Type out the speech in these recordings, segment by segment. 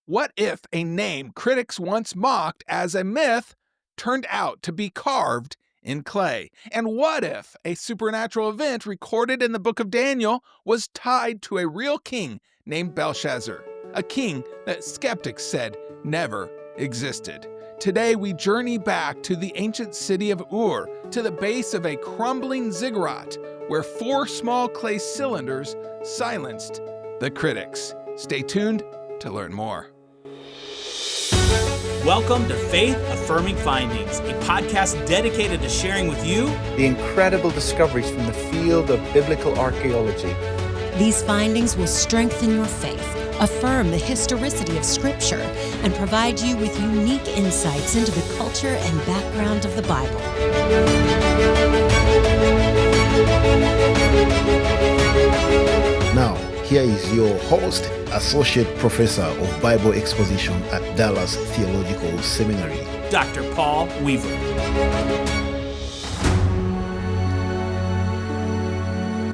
What if a name critics once mocked as a myth turned out to be carved in clay? And what if a supernatural event recorded in the book of Daniel was tied to a real king named Belshazzar, a king that skeptics said never existed? Today we journey back to the ancient city of Ur, to the base of a crumbling ziggurat, where 4 small clay cylinders silenced the critics. Stay tuned to learn more. Welcome to Faith Affirming Findings, a podcast dedicated to sharing with you the incredible discoveries from the field of biblical archaeology. These findings will strengthen your faith, affirm the historicity of Scripture, and provide you with unique insights into the culture and background of the Bible. Now, here is your host, Associate Professor of Bible Exposition at Dallas Theological Seminary, Dr. Paul Weaver.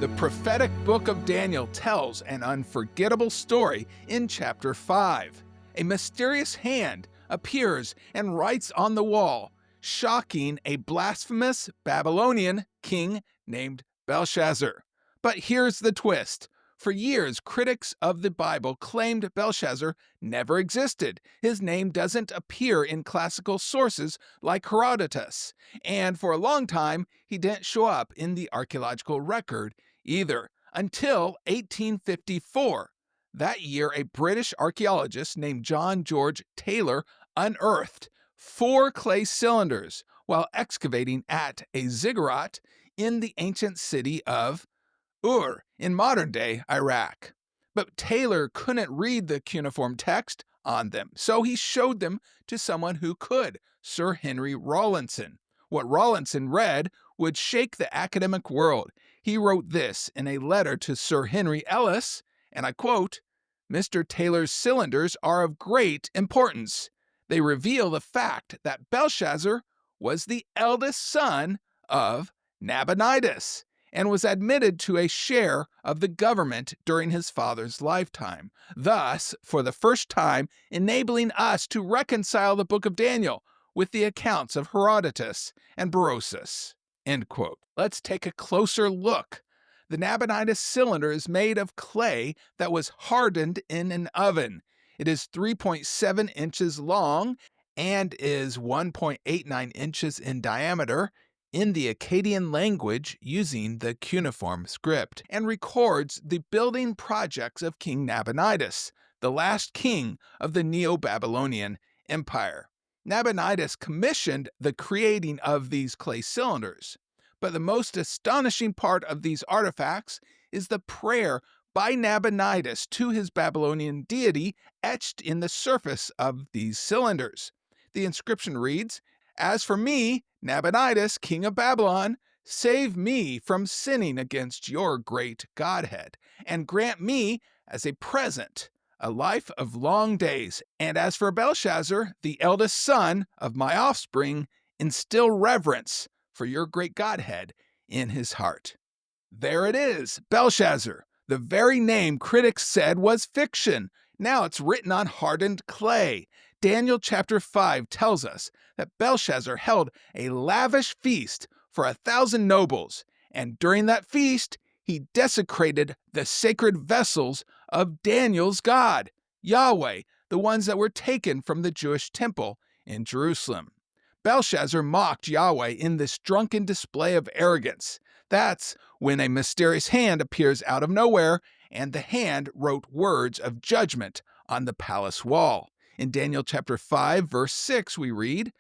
The prophetic book of Daniel tells an unforgettable story in chapter 5. A mysterious hand appears and writes on the wall, shocking a blasphemous Babylonian king named Belshazzar. But here's the twist. For years, critics of the Bible claimed Belshazzar never existed. His name doesn't appear in classical sources like Herodotus, and for a long time, he didn't show up in the archaeological record either, until 1854. That year, a British archaeologist named John George Taylor unearthed 4 clay cylinders while excavating at a ziggurat in the ancient city of Ur in modern-day Iraq. But Taylor couldn't read the cuneiform text on them, so he showed them to someone who could, Sir Henry Rawlinson. What Rawlinson read would shake the academic world. He wrote this in a letter to Sir Henry Ellis, and I quote, "Mr. Taylor's cylinders are of great importance. They reveal the fact that Belshazzar was the eldest son of Nabonidus, and was admitted to a share of the government during his father's lifetime, thus, for the first time, enabling us to reconcile the book of Daniel with the accounts of Herodotus and Berosus." End quote. Let's take a closer look. The Nabonidus cylinder is made of clay that was hardened in an oven. It is 3.7 inches long and is 1.89 inches in diameter, in the Akkadian language using the cuneiform script, and records the building projects of King Nabonidus, the last king of the Neo-Babylonian Empire. Nabonidus commissioned the creating of these clay cylinders, but the most astonishing part of these artifacts is the prayer by Nabonidus to his Babylonian deity etched in the surface of these cylinders. The inscription reads, "As for me, Nabonidus, king of Babylon, save me from sinning against your great Godhead, and grant me as a present a life of long days. And as for Belshazzar, the eldest son of my offspring, instill reverence for your great Godhead in his heart." There it is, Belshazzar, the very name critics said was fiction. Now it's written on hardened clay. Daniel chapter 5 tells us that Belshazzar held a lavish feast for 1,000 nobles, and during that feast, he desecrated the sacred vessels of Daniel's God, Yahweh, the ones that were taken from the Jewish temple in Jerusalem. Belshazzar mocked Yahweh in this drunken display of arrogance. That's when a mysterious hand appears out of nowhere, and the hand wrote words of judgment on the palace wall. In Daniel chapter 5, verse 6, we read,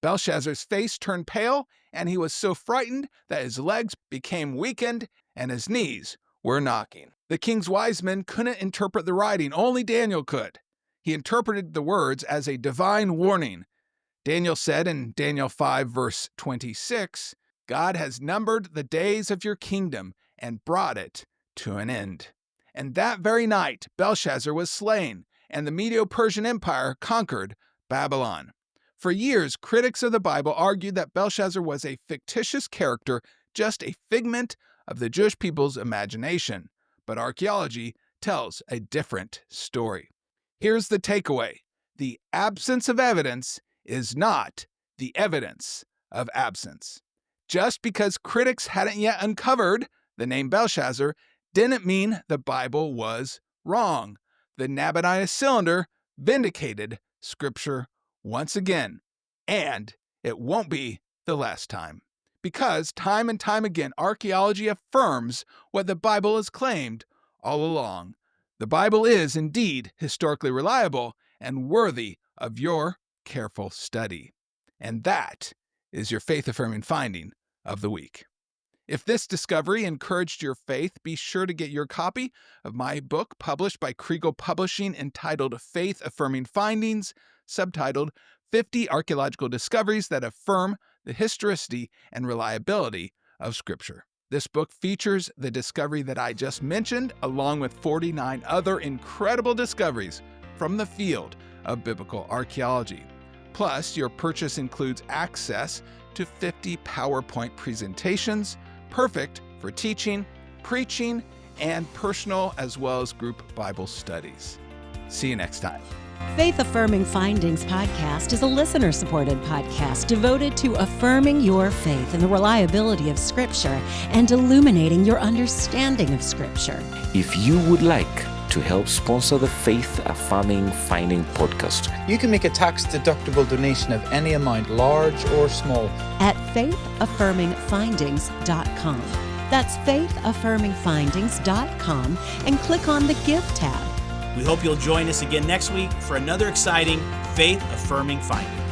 "Belshazzar's face turned pale, and he was so frightened that his legs became weakened and his knees were knocking." The king's wise men couldn't interpret the writing, only Daniel could. He interpreted the words as a divine warning. Daniel said in Daniel 5, verse 26, "God has numbered the days of your kingdom and brought it to an end." And that very night, Belshazzar was slain, and the Medo-Persian Empire conquered Babylon. For years, critics of the Bible argued that Belshazzar was a fictitious character, just a figment of the Jewish people's imagination. But archaeology tells a different story. Here's the takeaway. The absence of evidence is not the evidence of absence. Just because critics hadn't yet uncovered the name Belshazzar didn't mean the Bible was wrong. The Nabonidus Cylinder vindicated Scripture once again, and it won't be the last time. Because time and time again, archaeology affirms what the Bible has claimed all along. The Bible is indeed historically reliable and worthy of your careful study. And that is your faith-affirming finding of the week. If this discovery encouraged your faith, be sure to get your copy of my book published by Kriegel Publishing entitled Faith-Affirming Findings, subtitled 50 Archaeological Discoveries That Affirm the Historicity and Reliability of Scripture. This book features the discovery that I just mentioned, along with 49 other incredible discoveries from the field of biblical archaeology. Plus, your purchase includes access to 50 PowerPoint presentations, perfect for teaching, preaching, and personal as well as group Bible studies. See you next time. Faith Affirming Findings podcast is a listener-supported podcast devoted to affirming your faith in the reliability of Scripture and illuminating your understanding of Scripture. If you would like to help sponsor the Faith Affirming Finding podcast, You can make a tax-deductible donation of any amount, large or small, at faithaffirmingfindings.com. That's faithaffirmingfindings.com and click on the Give tab. We hope you'll join us again next week for another exciting faith-affirming finding.